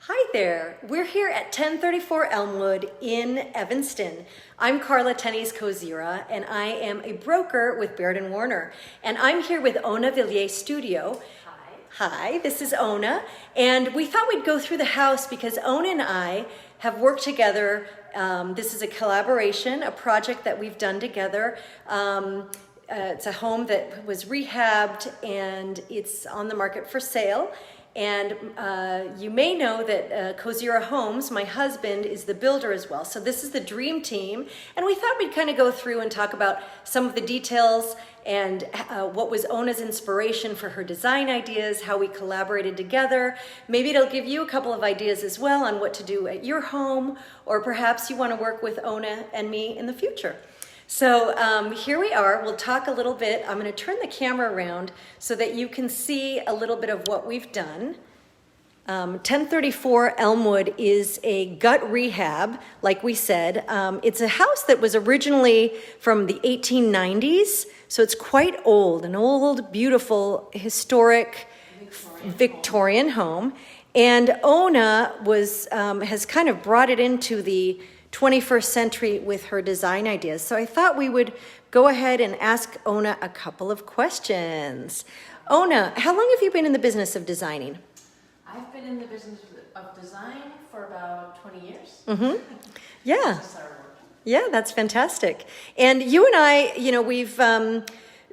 Hi there, we're here at 1034 Elmwood in Evanston. I'm Carla Tenney's Koziura, and I am a broker with Baird & Warner. And I'm here with Ona Villier Studio. Hi, this is Ona. And we thought we'd go through the house because Ona and I have worked together. This is a collaboration, a project that we've done together. It's a home that was rehabbed and it's on the market for sale. And you may know that Koziura Homes, my husband, is the builder as well. So this is the dream team. And we thought we'd kind of go through and talk about some of the details and what was Ona's inspiration for her design ideas, how we collaborated together. Maybe it'll give you a couple of ideas as well on what to do at your home, or perhaps you want to work with Ona and me in the future. So here we are. We'll talk a little bit. I'm going to turn the camera around so that you can see a little bit of what we've done. 1034 Elmwood is a gut rehab, like we said. It's a house that was originally from the 1890s, so it's quite old, an old, beautiful, historic Victorian home. And Ona has kind of brought it into the 21st century with her design ideas. So I thought we would go ahead and ask Ona a couple of questions. Ona, how long have you been in the business of designing? I've been in the business of design for about 20 years. Mm-hmm. Yeah. Yeah, that's fantastic. And you and I, we've,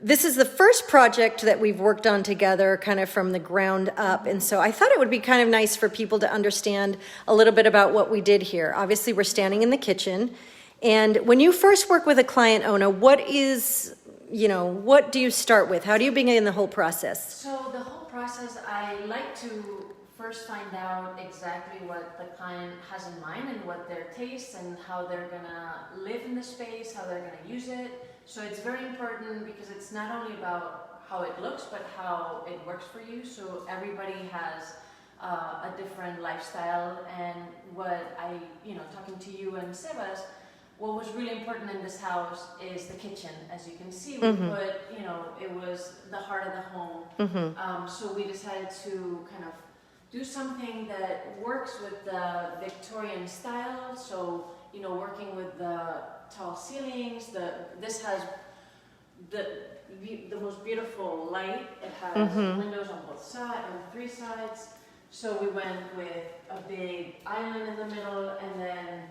this is the first project that we've worked on together kind of from the ground up. And so I thought it would be kind of nice for people to understand a little bit about what we did here. Obviously, we're standing in the kitchen. And when you first work with a client, Ona, what do you start with? How do you begin the whole process? So the whole process, I like to first find out exactly what the client has in mind and what their tastes and how they're gonna live in the space, how they're gonna use it. So it's very important because it's not only about how it looks, but how it works for you. So everybody has a different lifestyle. And what talking to you and Sebas, what was really important in this house is the kitchen. As you can see, we put, it was the heart of the home. So we decided to kind of do something that works with the Victorian style. So, working with the tall ceilings, this has the most beautiful light. It has windows on both sides, on 3 sides. So we went with a big island in the middle, and then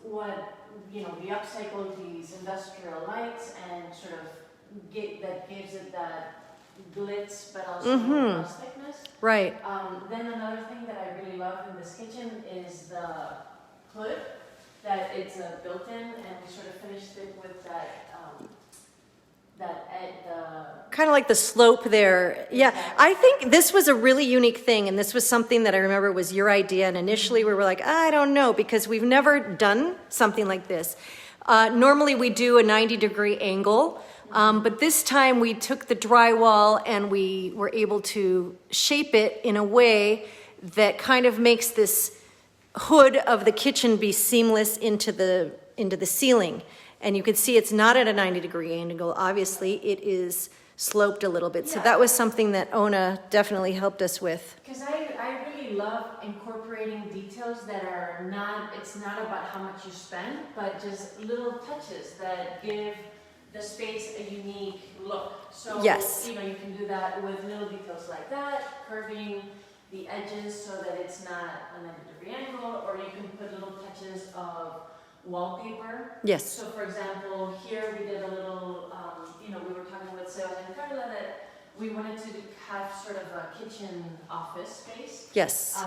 we upcycled these industrial lights and sort of gives it that glitz, but also rusticness. Right. Then another thing that I really love in this kitchen is the hood, that it's built-in, and we sort of finished it with kind of like the slope there. Yeah, exactly. I think this was a really unique thing, and this was something that I remember was your idea, and initially we were like, I don't know, because we've never done something like this. Normally we do a 90-degree angle, but this time we took the drywall and we were able to shape it in a way that kind of makes this hood of the kitchen be seamless into the ceiling. And you can see it's not at a 90-degree angle. Obviously, it is sloped a little bit. Yeah. So that was something that Ona definitely helped us with. Because I really love incorporating details that are it's not about how much you spend, but just little touches that give the space a unique look. So, yes. You can do that with little details like that, curving the edges so that it's not a 90-degree angle, or you can put little touches of wallpaper. Yes. So for example, here we did a little, we were talking with Sarah and Carla that we wanted to have sort of a kitchen office space. Yes.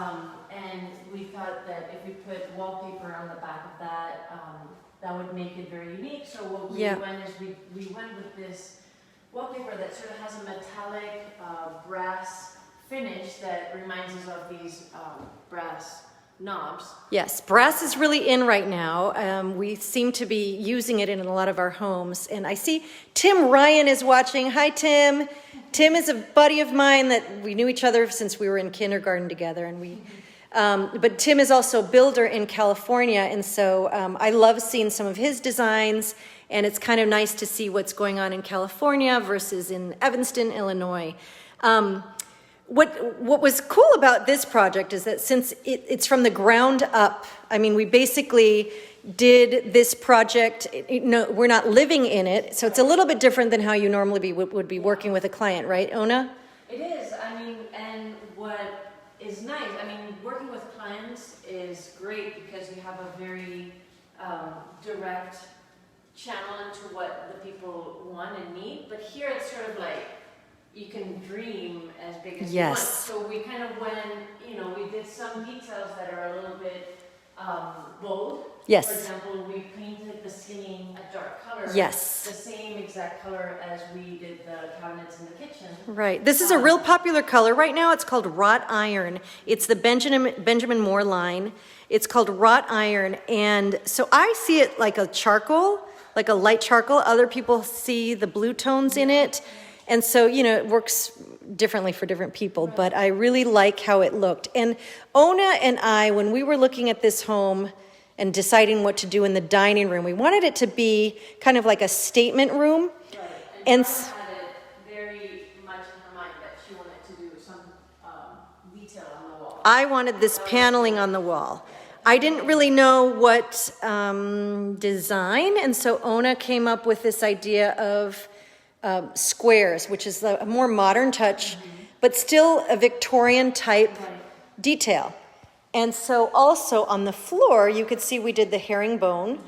And we thought that if we put wallpaper on the back of that, that would make it very unique. So what we went is we went with this wallpaper that sort of has a metallic brass finish that reminds us of these brass knobs. Yes, brass is really in right now. We seem to be using it in a lot of our homes. And I see Tim Ryan is watching. Hi, Tim. Tim is a buddy of mine that we knew each other since we were in kindergarten together. And but Tim is also a builder in California. And so I love seeing some of his designs. And it's kind of nice to see what's going on in California versus in Evanston, Illinois. what was cool about this project is that since it's from the ground up, I mean, we basically did this project, we're not living in it, so it's a little bit different than how you normally would be working with a client, right, Ona? It is, I mean, and what is nice, I mean, working with clients is great because you have a very direct channel into what the people want and need, but here it's sort of like, you can dream as big as you want. So we kind of went, we did some details that are a little bit bold. Yes. For example, we painted the ceiling a dark color. Yes. The same exact color as we did the cabinets in the kitchen. Right. This is a real popular color right now. It's called wrought iron. It's the Benjamin Moore line. It's called wrought iron. And so I see it like a charcoal, like a light charcoal. Other people see the blue tones in it. And so, it works differently for different people, but I really like how it looked. And Ona and I, when we were looking at this home and deciding what to do in the dining room, we wanted it to be kind of like a statement room. Right. And Donna had it very much in her mind that she wanted to do some detail on the wall. I wanted this paneling on the wall. I didn't really know what design, and so Ona came up with this idea of squares, which is a more modern touch, but still a Victorian type detail. And so also on the floor, you could see we did the herringbone.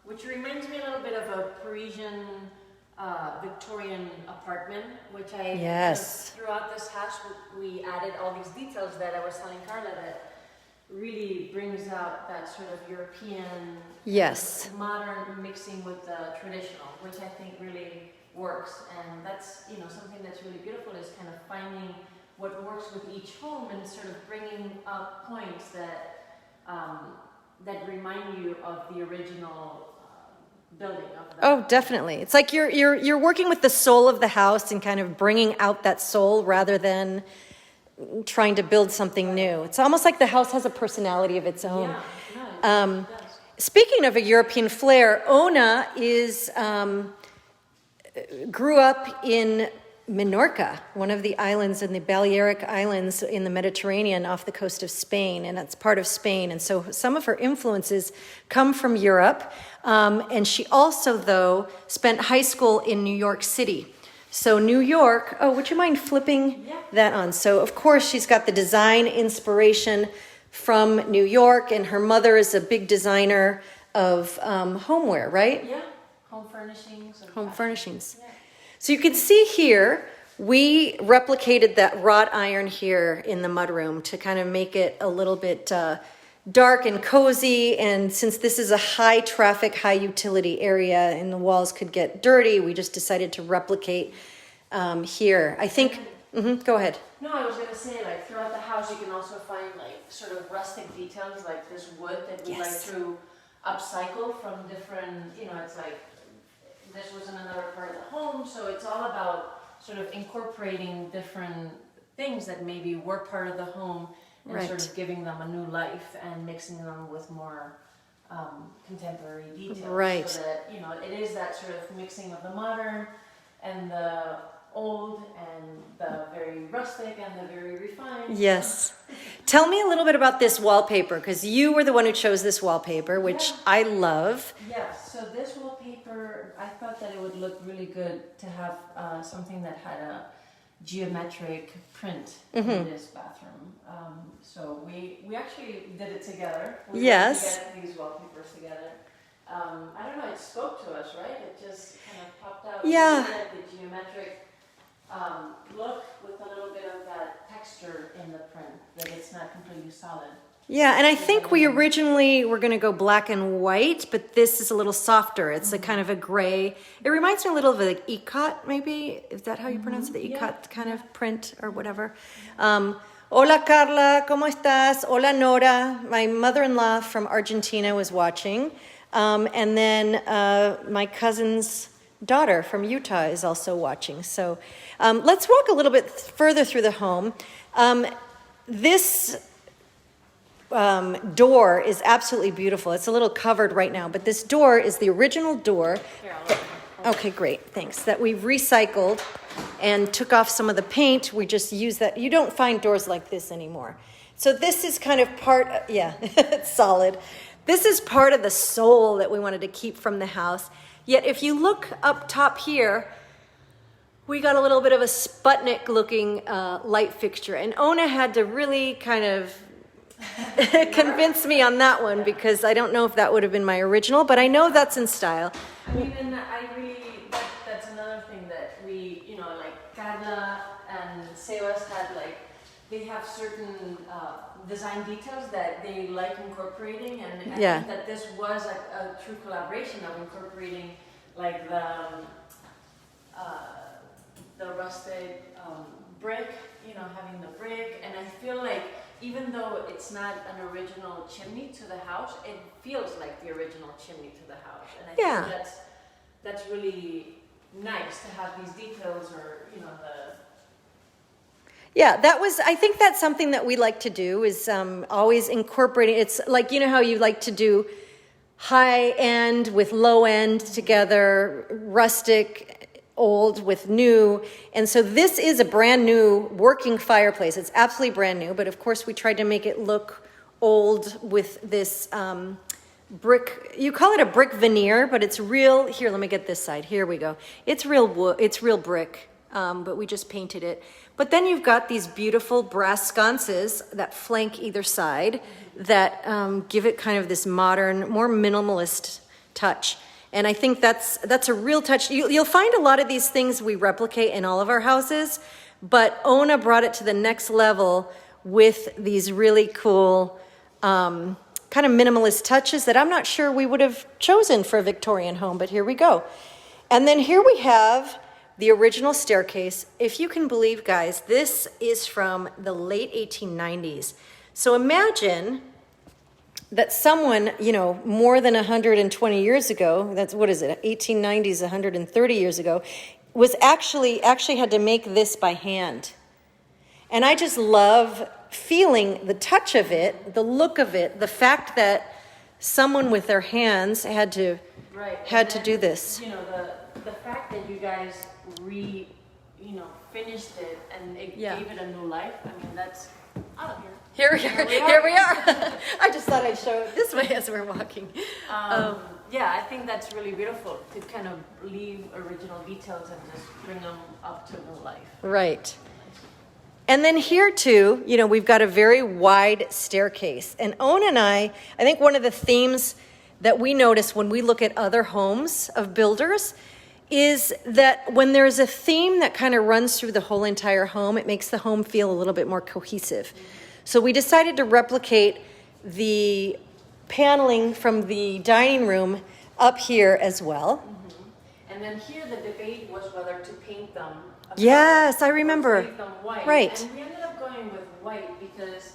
Which reminds me a little bit of a Parisian Victorian apartment, which throughout this house, we added all these details that I was telling Carla that really brings out that sort of European, modern mixing with the traditional, which I think really works. And that's, something that's really beautiful is kind of finding what works with each home and sort of bringing up points that that remind you of the original building of that. Oh, definitely. It's like you're working with the soul of the house and kind of bringing out that soul rather than trying to build something new. It's almost like the house has a personality of its own. Yeah, speaking of a European flair, Ona grew up in Menorca, one of the islands in the Balearic Islands in the Mediterranean off the coast of Spain, and that's part of Spain. And so some of her influences come from Europe. And she also, though, spent high school in New York City. So New York, would you mind flipping that on? So of course she's got the design inspiration from New York, and her mother is a big designer of homeware, right? Yeah, home furnishings. Home furnishings. Yeah. So you can see here, we replicated that wrought iron here in the mudroom to kind of make it a little bit dark and cozy. And since this is a high traffic, high utility area and the walls could get dirty, we just decided to replicate here. I think, go ahead. No, I was going to say, like, throughout the house, you can also find, like, sort of rustic details, like this wood that we like to upcycle from different, it's like, this was in another part of the home, so it's all about sort of incorporating different things that maybe were part of the home and sort of giving them a new life and mixing them with more contemporary details. Right. So that, it is that sort of mixing of the modern and the old and the very rustic and the very refined. Yes. Tell me a little bit about this wallpaper, because you were the one who chose this wallpaper, which I love. Yes, so this wallpaper, I thought that it would look really good to have something that had a geometric print in this bathroom. So we actually did it together. We put these wallpapers together. I don't know, it spoke to us, right? It just kind of popped out. Yeah. The geometric look with a little bit of that texture in the print, that it's not completely solid. Yeah, and I think we originally were going to go black and white, but this is a little softer. It's a kind of a gray. It reminds me a little of like ikat, maybe. Is that how you pronounce it? The ikat kind of print or whatever. Hola, Carla. ¿Cómo estás? Hola, Nora. My mother-in-law from Argentina was watching. And then my cousin's daughter from Utah is also watching. So let's walk a little bit further through the home. This door is absolutely beautiful. It's a little covered right now, but this door is the original door. Okay, great, thanks. That we've recycled and took off some of the paint. We just use that. You don't find doors like this anymore. So this is kind of part, yeah, it's solid. This is part of the soul that we wanted to keep from the house. Yet if you look up top here, we got a little bit of a Sputnik looking light fixture. And Ona had to really kind of convince me on that one, because I don't know if that would have been my original, but I know that's in style. I mean, and I really, that's another thing that we, you know, like Carla and Sebas had, like, they have certain design details that they like incorporating, and I think that this was a true collaboration of incorporating, like, the rusted brick, you know, having the brick, and I feel like even though it's not an original chimney to the house, it feels like the original chimney to the house, and I think that's really nice to have these details, or, you know, I think that's something that we like to do, is always incorporating. It's like, you know how you like to do high end with low end together, rustic, old with new. And so this is a brand new working fireplace. It's absolutely brand new, but of course we tried to make it look old with this brick. You call it a brick veneer, but it's real. Here, let me get this side. Here we go. It's real wood. It's real brick, but we just painted it. But then you've got these beautiful brass sconces that flank either side that give it kind of this modern, more minimalist touch. And I think that's a real touch. You'll find a lot of these things we replicate in all of our houses, but Ona brought it to the next level with these really cool kind of minimalist touches that I'm not sure we would have chosen for a Victorian home, but here we go. And then here we have the original staircase. If you can believe, guys, this is from the late 1890s. So imagine that someone, you know, more than 120 years ago, that's, what is it, 1890s, 130 years ago, was actually had to make this by hand. And I just love feeling the touch of it, the look of it, the fact that someone with their hands had to do this. You know, the fact that you guys finished it and it gave it a new life. I mean, that's out here. Here we are. I just thought I'd show it this way as we're walking. Yeah, I think that's really beautiful to kind of leave original details and just bring them up to new life. Right. And then here too, you know, we've got a very wide staircase. And Ona and I think one of the themes that we notice when we look at other homes of builders is that when there's a theme that kind of runs through the whole entire home, it makes the home feel a little bit more cohesive. So we decided to replicate the paneling from the dining room up here as well. Mm-hmm. And then here the debate was whether to paint them. Yes, I remember. Or to leave them white. Right. And we ended up going with white because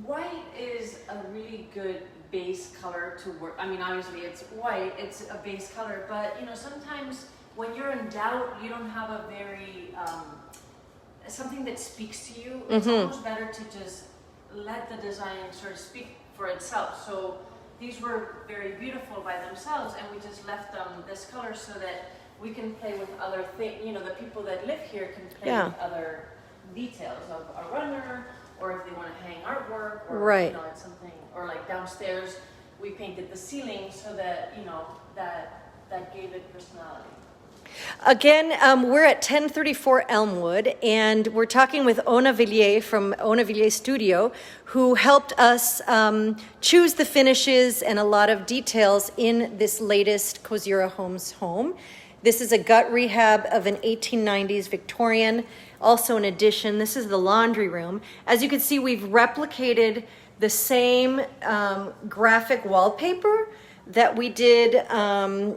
white is a really good base color to work. I mean, obviously it's white, it's a base color, but you know, sometimes when you're in doubt, you don't have a very something that speaks to you. It's almost better to just let the design sort of speak for itself. So these were very beautiful by themselves, and we just left them this color so that we can play with other things. You know, the people that live here can play with other details of a runner, or if they want to hang artwork, or you know, it's something, or like downstairs we painted the ceiling so that, you know, that gave it personality. Again, we're at 1034 Elmwood, and we're talking with Ona Villier from Ona Villier Studio, who helped us choose the finishes and a lot of details in this latest Koziura Homes home. This is a gut rehab of an 1890s Victorian, also an addition. This is the laundry room. As you can see, we've replicated the same graphic wallpaper that we did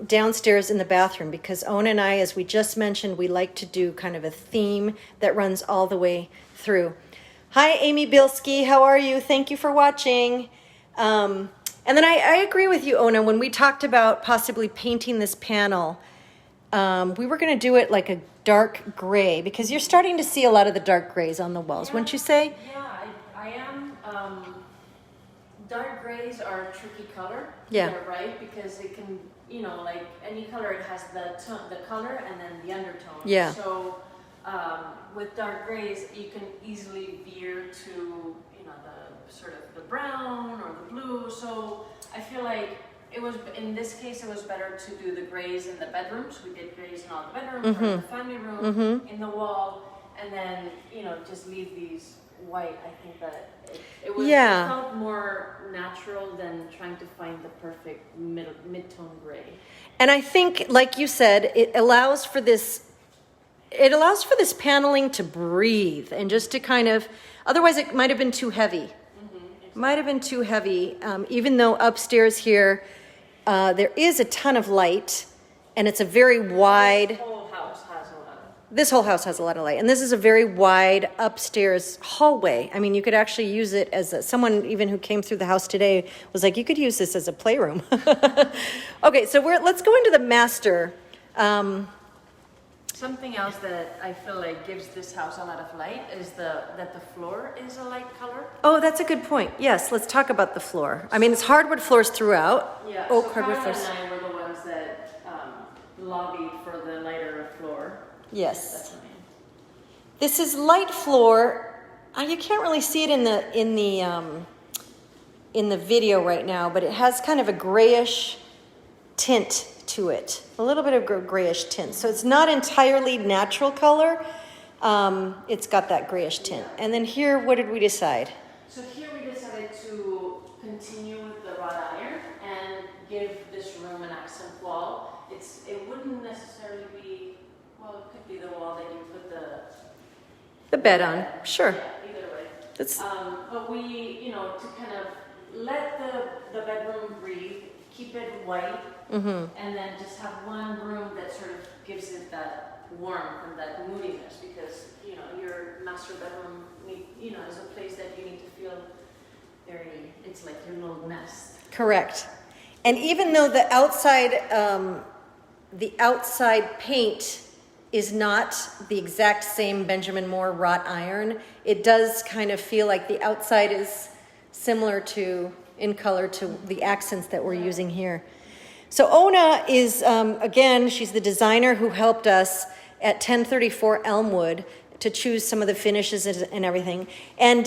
downstairs in the bathroom, because Ona and I, as we just mentioned, we like to do kind of a theme that runs all the way through. Hi, Amy Bilski. How are you? Thank you for watching. And then I agree with you, Ona, when we talked about possibly painting this panel, we were going to do it like a dark gray, because you're starting to see a lot of the dark grays on the walls, wouldn't you say? Yeah, I am. Dark grays are a tricky color. Yeah. Right? Because it can you know, like any color, it has the color and then the undertone. Yeah. So with dark grays, you can easily veer to, you know, the sort of the brown or the blue. So I feel like it was, in this case, it was better to do the grays in the bedrooms. We did grays in all the bedrooms, or in the family room, in the wall, and then, you know, just leave these white. I think that it was, it felt more natural than trying to find the perfect mid-tone gray. And I think, like you said, it allows for this paneling to breathe and just to kind of, otherwise it might have been too heavy. Exactly. Might have been too heavy, even though upstairs here, there is a ton of light, and it's a very wide... This whole house has a lot of light, and this is a very wide upstairs hallway. I mean, you could actually use it as someone even who came through the house today was like, you could use this as a playroom. Okay, so let's go into the master. Something else that I feel like gives this house a lot of light is that the floor is a light color. Oh, that's a good point. Yes, let's talk about the floor. I mean, it's hardwood floors throughout. Yeah, oak so hardwood Carla floors. and I were the ones that lobbied for the lighter floor. Yes. That's what I mean. This is light floor. You can't really see it in the video right now, but it has kind of a grayish tint to it, a little bit of grayish tint. So it's not entirely natural color. It's got that grayish tint. And then here, what did we decide? So here we decided to continue with the wrought iron and give this room an accent wall. It wouldn't necessarily be, well, it could be the wall that you put the bed on. Sure. Yeah, either way. That's but we, you know, to kind of let the bedroom breathe, keep it white, and then just have one room that sort of gives it that warmth and that moodiness, because, you know, your master bedroom, you know, is a place that you need to feel very, it's like your little nest. correct. And even though the outside paint is not the exact same Benjamin Moore wrought iron, it does kind of feel like the outside is similar in color to the accents that we're using here. So Ona is, again, she's the designer who helped us at 1034 Elmwood to choose some of the finishes and everything. And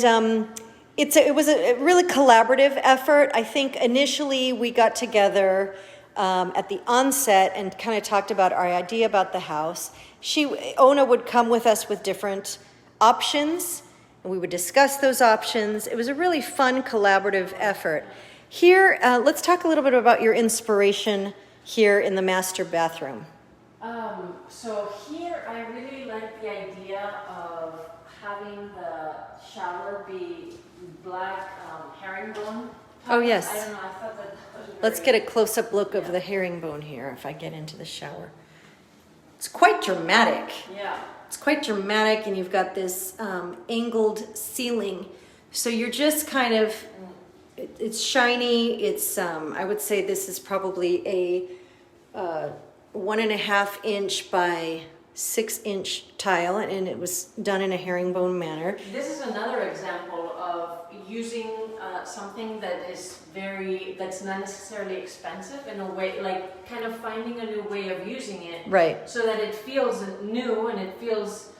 it was a really collaborative effort. I think initially we got together at the onset and kind of talked about our idea about the house. Ona would come with us with different options, and we would discuss those options. It was a really fun collaborative effort. Here, let's talk a little bit about your inspiration here in the master bathroom. So here I really like the idea of having the shower be black herringbone. Oh, yes. I don't know, I thought that was very... Let's get a close-up look of the herringbone here if I get into the shower. It's quite dramatic. Yeah. It's quite dramatic, and you've got this angled ceiling. So you're just kind of, it's shiny. It's, I would say this is probably a 1.5 inch by 6 inch tile, and it was done in a herringbone manner. This is another example of using something that's not necessarily expensive in a way, like kind of finding a new way of using it. Right. So that it feels new and it feels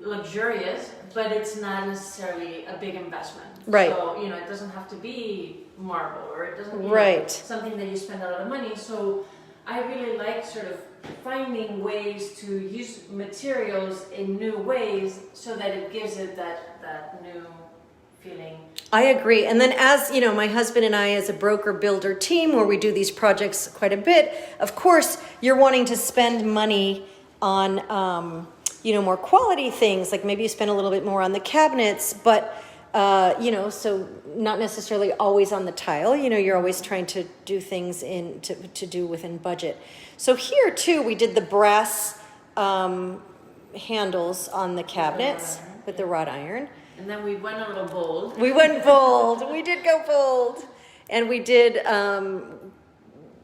luxurious, but it's not necessarily a big investment. Right. So, you know, it doesn't have to be marble, or it doesn't, right. Something that you spend a lot of money. So I really like sort of finding ways to use materials in new ways so that it gives it that new feeling. I agree. And then, as you know, my husband and I, as a broker builder team where we do these projects quite a bit, of course, you're wanting to spend money on, more quality things, like maybe you spend a little bit more on the cabinets, but, so not necessarily always on the tile. You know, you're always trying to do things to do within budget. So here, too, we did the brass handles on the cabinets with the wrought iron. And then we went a little bold. We went bold. We did go bold. And we did,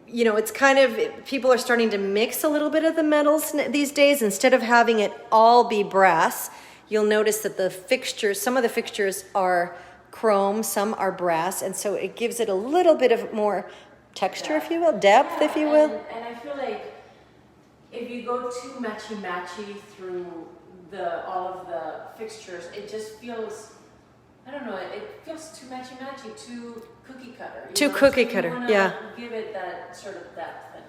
it's kind of, people are starting to mix a little bit of the metals these days. Instead of having it all be brass, you'll notice that some of the fixtures are chrome, some are brass. And so it gives it a little bit of more texture, if you will, depth, if you will. And I feel like if you go too matchy-matchy through all of the fixtures, it just feels, I don't know, it feels too matchy-matchy, too cookie cutter. Too cookie cutter, yeah. Give it that sort of depth and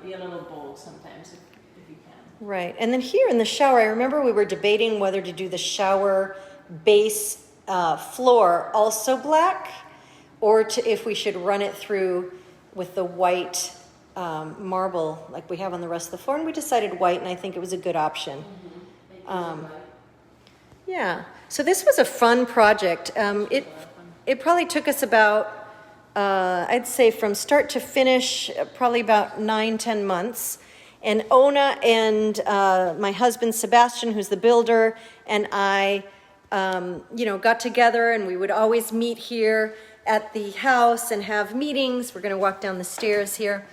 be a little bold sometimes if you can. Right, and then here in the shower, I remember we were debating whether to do the shower base floor also black, or if we should run it through with the white marble like we have on the rest of the floor, and we decided white, and I think it was a good option. Yeah, so this was a fun project. It probably took us about, I'd say from start to finish, probably about 9-10 months. And Ona and my husband Sebastian, who's the builder, and I, got together, and we would always meet here at the house and have meetings. We're going to walk down the stairs here.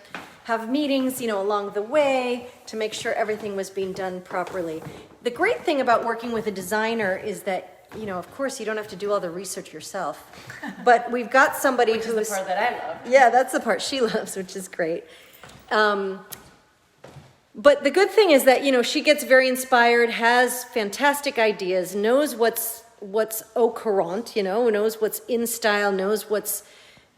Have meetings, along the way to make sure everything was being done properly. The great thing about working with a designer is that, of course, you don't have to do all the research yourself. But we've got somebody which is the part that I love. Yeah, that's the part she loves, which is great. But the good thing is that, she gets very inspired, has fantastic ideas, knows what's au courant, knows what's in style, knows what's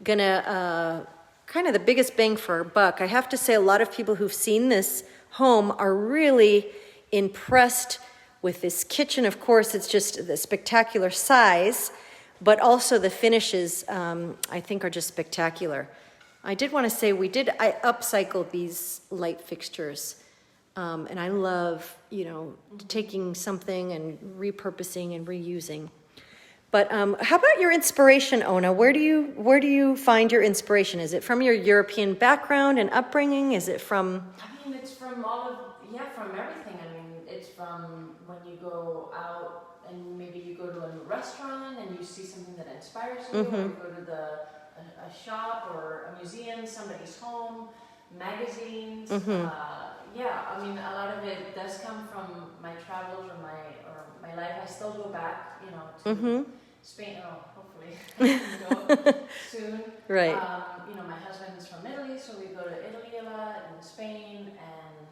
gonna kind of the biggest bang for our buck. I have to say, a lot of people who've seen this home are really impressed with this kitchen. Of course, it's just the spectacular size, but also the finishes, I think, are just spectacular. I did want to say I upcycled these light fixtures. And I love, taking something and repurposing and reusing. But how about your inspiration, Ona? Where do you find your inspiration? Is it from your European background and upbringing? Is it from? I mean, it's from from everything. I mean, it's from when you go out and maybe you go to a new restaurant and you see something that inspires you, or you go to a shop or a museum, somebody's home, magazines. I mean, a lot of it does come from my travels or my life. I still go back, to Spain. Oh, hopefully I can go soon. Right. My husband is from Italy, so we go to Italy a lot, and Spain, and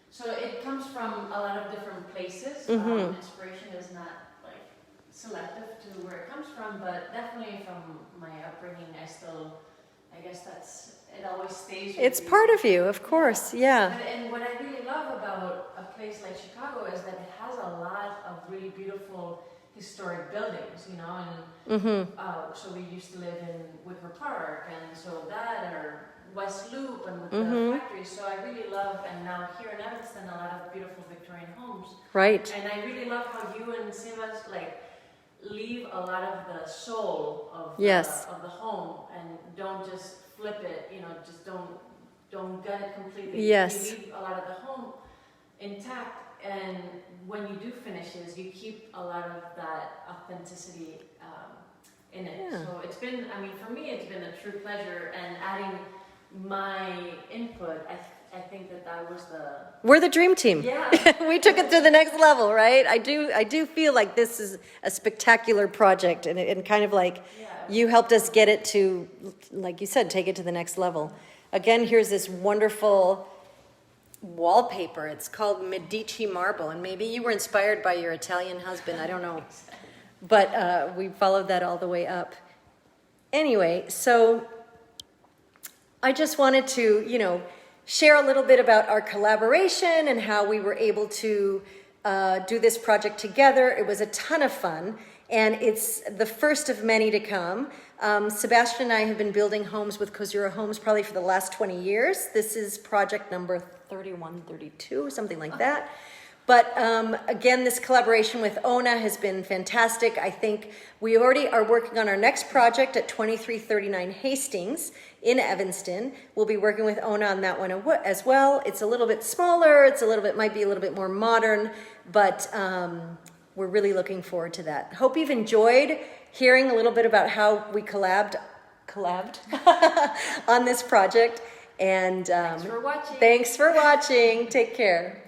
so it comes from a lot of different places. Inspiration is not like selective to where it comes from, but definitely from my upbringing. I guess it always stays with It's you. part of you, of course, yeah. And what I really love about a place like Chicago is that it has a lot of really beautiful historic buildings, and so we used to live in Wicker Park, and so that, or West Loop, and the factories. So I really love, and now here in Evanston, a lot of beautiful Victorian homes. Right. And I really love how you and Simas leave a lot of the soul of the home, and don't just flip it, just don't gut it completely. Yes. You leave a lot of the home intact, and when you do finishes, you keep a lot of that authenticity in it. Yeah. So it's been, for me, it's been a true pleasure, and adding my input, I think that was We're the dream team. Yeah. We took it to the next level, right? I do feel like this is a spectacular project, and kind of like you helped us get it to, like you said, take it to the next level. Again, here's this wonderful wallpaper. It's called Medici marble, and maybe you were inspired by your Italian husband, I don't know. But we followed that all the way up. Anyway, so I just wanted to, share a little bit about our collaboration and how we were able to do this project together. It was a ton of fun, and it's the first of many to come. Sebastian and I have been building homes with Koziura Homes probably for the last 20 years. This is project number 31, 32, something like that. But again, this collaboration with Ona has been fantastic. I think we already are working on our next project at 2339 Hastings in Evanston. We'll be working with Ona on that one as well. It's a little bit smaller. Might be a little bit more modern, but we're really looking forward to that. Hope you've enjoyed hearing a little bit about how we collabed on this project. And thanks for watching. Thanks for watching. Take care.